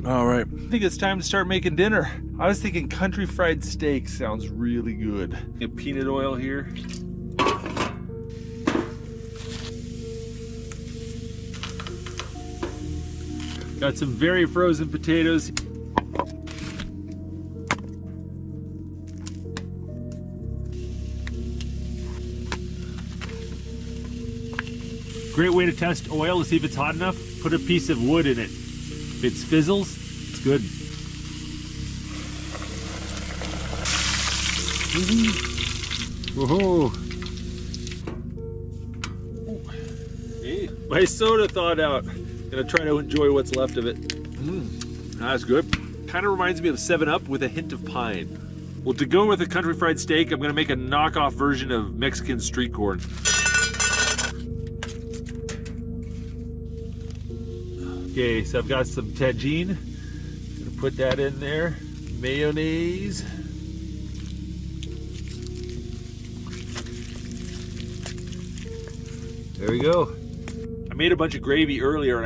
All right, I think it's time to start making dinner. I was thinking country fried steak sounds really good. Get peanut oil here. Got some very frozen potatoes. Great way to test oil to see if it's hot enough. Put a piece of wood in it. If it fizzles, it's good. Whoa! Hey, my soda thawed out. Gonna try to enjoy what's left of it. That's good. Kind of reminds me of 7-Up with a hint of pine. Well, to go with a country fried steak, I'm gonna make a knockoff version of Mexican street corn. Okay, so I've got some tagine. Gonna put that in there. Mayonnaise. There we go. I made a bunch of gravy earlier and I